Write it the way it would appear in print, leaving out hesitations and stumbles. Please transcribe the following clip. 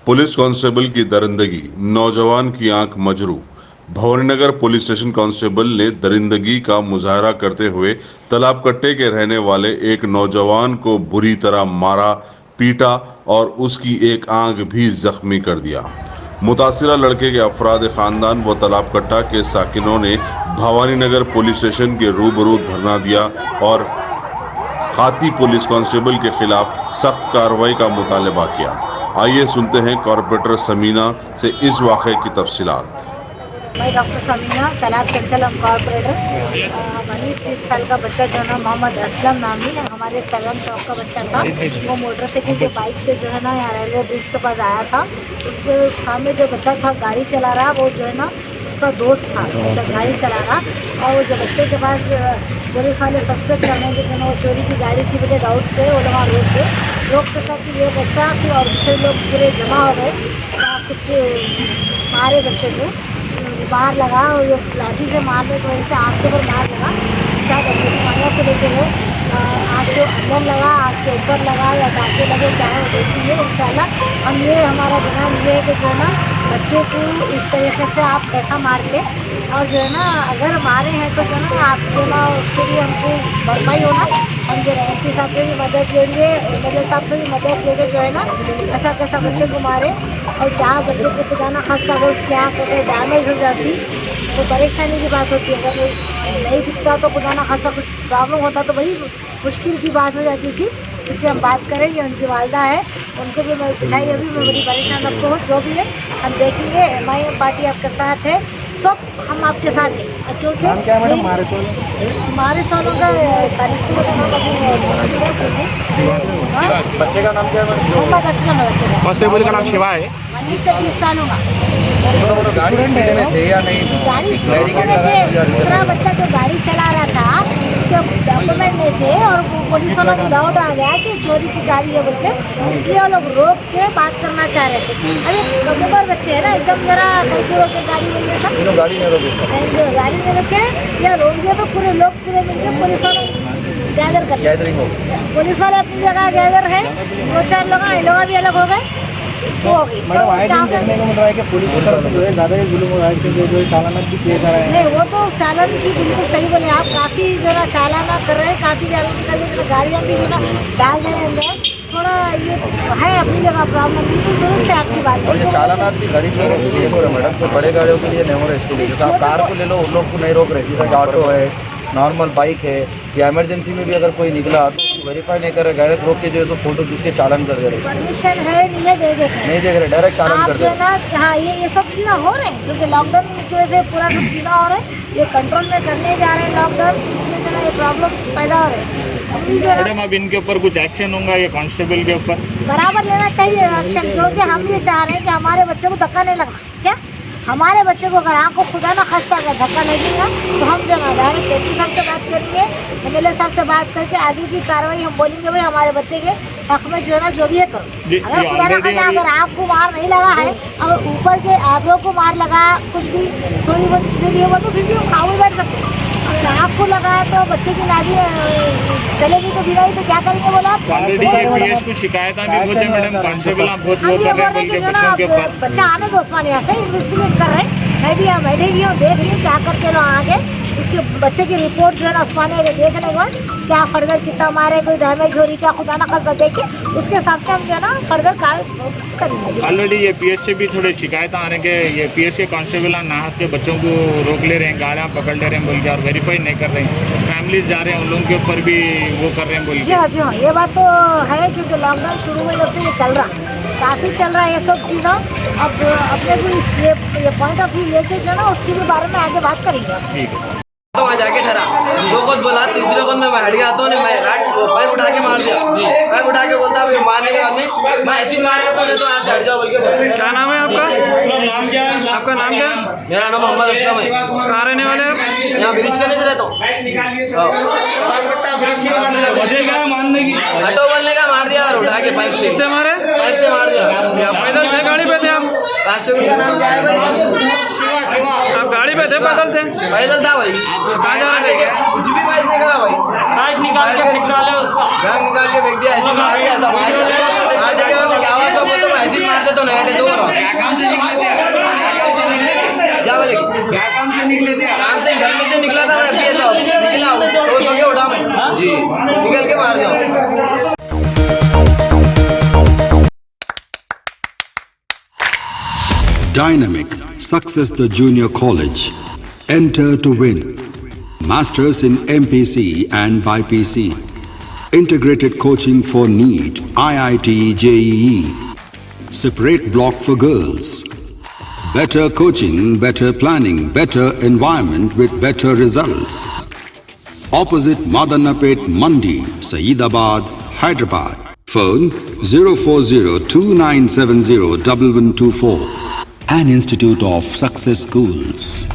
Police constable की दरिंदगी, नौजवान की आंख मजरू। भवानीनगर पुलिस स्टेशन कांस्टेबल ने दरिंदगी का मुजाहरा करते हुए तालाब कट्टे के रहने वाले एक नौजवान को बुरी तरह मारा, पीटा और उसकी एक आंख भी जख्मी कर दिया। मुतासिरा लड़के के अफराद खानदान व तालाब कट्टा के साकिनों ने भवानीनगर पुलिस स्टेशन के रूबरू धरना दिया और खाती पुलिस कांस्टेबल के खिलाफ सख्त कार्रवाई का मुतालबा किया। आइए सुनते हैं कॉर्पोरेटर समीना से इस वाक़े की तफसीलात। मैं डॉक्टर समीना तालाब चंचलम कॉर्पोरेटर। हमारी 30 साल का बच्चा जो है ना मोहम्मद असलम नामी हमारे सलम चौक का बच्चा था। वो मोटरसाइकिल के बाइक पे जो है ना यहाँ रेलवे ब्रिज के पास आया था। उसके सामने जो बच्चा था गाड़ी चला रहा, वो जो है ना उसका दोस्त था जो गाड़ी चला रहा। और वो जो बच्चे के पास पुलिस वाले सस्पेक्ट करने के जो ना वो चोरी की गाड़ी की वजह डाउट पे वो लोग रोक के साथ ये बच्चा फिर और दूसरे लोग पूरे जमा हो गए। कुछ मारे बच्चे को, बाहर लगा और ये लाठी से मारने की वजह से आँख के ऊपर मार लगा। शायद उस्मानिया को लेके गए, आँख के अंदर लगा, आँख के ऊपर लगा या टाँके लगे, क्या है वो देखेंगे इंशाल्लाह। हम ये हमारा बयान ये है कि जो है ना बच्चे को इस तरीके से आप पैसा मार के और जो है ना अगर मारे हैं तो जो है ना आप जो ना उसके लिए हमको भरपाई होना, हम जो है MP साहब से भी मदद लेंगे, MLA साहब से भी मदद लेंगे। जो है ना ऐसा कैसा बच्चे को मारे और क्या बच्चे को खुदाना खास्ता अगर उसकी आँख अगर डैमेज हो जाती तो परेशानी की बात होती है। अगर नहीं दिखता तो खुदाना खास्ता कुछ प्रॉब्लम होता तो बड़ी मुश्किल की बात हो जाती थी। इसलिए हम बात करेंगे, उनकी वालदा है, उनको भी मैं बिठाई अभी मैं बड़ी परेशान आपको हो जो भी है हम देखेंगे। MIM पार्टी आपके साथ है, सब हम आपके साथ हैं। क्योंकि क्या है मैडम हमारे सालों का तारीखों का नाम बच्चे का नाम क्या है मैडम? मोहम्मद असलम है बच्चे का। कांस्टेबल का नाम शिवा है। 19 से 20 सालों का। तो गाड़ी स्पीड में थे या नहीं? गाड़ी दूसरा बच्चा जो गाड़ी चला रहा था उसके डॉक्यूमेंट नहीं थे और पुलिस वालों को डाउट आ गया कि चोरी की गाड़ी है बोल के, इसलिए वो लोग रोक के बात करना चाह रहे थे। अरे कमर बच्चे है ना एकदम जरा कई रोक के गाड़ी मिल गया सब गाड़ी नहीं रोके, गाड़ी में रोके या रोक दिया तो पूरे लोग पूरे मिलकर पुलिस वालों गैदर कर गैदरिंग हो। पुलिस वाले अपनी जगह गैदर है, 2-4 लोग भी अलग हो गए। वो हो गई मैडम आए दिन देखने को मिल रहा है कि पुलिस की तरफ से जो है ज़्यादा ही जुल्म हो रहा है कि जो चालान भी किए जा रहे हैं। नहीं, वो तो चालन की बिल्कुल सही बोले आप, काफ़ी जो ना चालाना कर रहे हैं, काफ़ी चालान कर रहे हैं, गाड़ियाँ भी जो ना डाल दे रहे हैं अंदर। थोड़ा ये है अपनी जगह प्रॉब्लम, बिल्कुल दुरुस्त है आपकी बात। और चालानात भी गरीब लोगों के लिए हो रहे मैडम, तो बड़े गाड़ियों के लिए नहीं हो रहे। इसके लिए जैसे आप कार को ले लो, उन लोग को नहीं रोक रहे। जैसे ऑटो है, नॉर्मल बाइक है या इमरजेंसी में भी अगर कोई निकला तो वेरीफाई नहीं कर रहे, डायरेक्ट रोक के जो है तो फोटो खींच के चालान कर दे रहे। परमिशन है नहीं देख रहे डायरेक्ट चालान कर दे रहे। ना हाँ ये सब चीज़ें हो रहे हैं क्योंकि लॉकडाउन की वजह से पूरा सब चीज़ें हो रहे हैं। ये कंट्रोल में करने जा रहे हैं लॉकडाउन, इसमें जो है ये प्रॉब्लम पैदा हो रहे हैं। मैडम अब इनके ऊपर कुछ एक्शन होगा ये कांस्टेबल के ऊपर? बराबर लेना चाहिए एक्शन, क्योंकि हम ये चाह रहे हैं कि हमारे बच्चे को धक्का नहीं लगा। क्या हमारे बच्चे को अगर आँख को खुदा ना खस्ता अगर धक्का लगेगा तो हम जो ना डायरेक्ट MP साहब से बात करेंगे, MLA साहब से बात करके आगे की कार्रवाई हम बोलेंगे भाई हमारे बच्चे के हक में जो है ना जो भी है करो। अगर खुदा ना खस्ता अगर आँख को मार नहीं लगा है, अगर ऊपर के आबरों को मार लगा, कुछ भी थोड़ी बहुत इंजरी है वो तो फिर भी हम खाओ बैठ सकते हैं। अगर आँख को लगा तो बच्चे की नाभि चलेगी तो बिना ही तो क्या करेंगे बोला आप? ऑलरेडी PS को शिकायत भी होते मैडम, कांस्टेबल आप बहुत वो कर रहे हैं बल्कि बच्चों के ऊपर। बच्चा आने दो उस्मानिया से, इन्वेस्टिगेट कर रहे हैं। मैं भी यहाँ बैठे भी हूँ, देख रही हूँ क्या करके लोग आगे उसके बच्चे की रिपोर्ट जो है ना उस्मानिया के देखने के बाद क्या फर्दर कितना मारे, कोई डैमेज हो रही क्या खुदा ना खास्ता देखे उसके हिसाब से हम जो है ना फर्दर कार्य करेंगे। ऑलरेडी ये PS से भी थोड़े शिकायत आने के ये PS के कांस्टेबल नाहक के बच्चों को रोक ले रहे हैं, गाड़ियाँ पकड़ ले रहे हैं बोल के और वेरीफाई नहीं कर रहे हैं। फैमिलीज जा रहे हैं, उन लोगों के ऊपर भी वो कर रहे हैं बोल के। जी हाँ ये बात तो है क्योंकि लॉकडाउन शुरू हुए जब से ये चल रहा, काफ़ी चल रहा है ये सब चीज़ें। अब अपने को ये पॉइंट ऑफ व्यू लेके जो ना उसके भी बारे में आगे बात करेंगे। ठीक है तो वहाँ जाके ठहरा, दो खुद बोला, तीसरे खुद मैं हट गया तो मैं राइट पाइप उठा के मार दिया। पाइप उठा के बोलता है मारने के बाद में मैं ऐसी मार देता हूँ तो यहाँ से हट जाओ बोल के। क्या नाम है आपका? नाम क्या है आपका? नाम क्या है? मेरा नाम मोहम्मद असलम है। कहाँ रहने वाले हैं? यहाँ ब्रिज के नीचे रहता हूँ। मुझे क्या मानने की हटो बोलने का मार दिया और उठा के पाइप से। किससे मारे? पाइप से मार दिया। पैदल थे गाड़ी पे थे आप? राष्ट्रपति का नाम क्या है भाई? आप गाड़ी पे थे पैदल थे? पैदल था भाई। कहाँ जा रहे थे? कुछ भी पाइप नहीं करा भाई। बैग निकाल के फेंक डाले उसका। बैग निकाल के फेंक दिया, ऐसे मार दिया, ऐसा मार दिया। मार देके आवाज सब तो मैं ऐसे ही मार देता हूँ। Dynamic Success the Junior College. Enter to win. Masters in MPC and BPC. Integrated coaching for NEET, IIT, JEE. Separate block for girls. Better coaching, better planning, better environment with better results. Opposite Madannapet Mandi, Saeedabad, Hyderabad. Phone 04029701124. An Institute of Success Schools.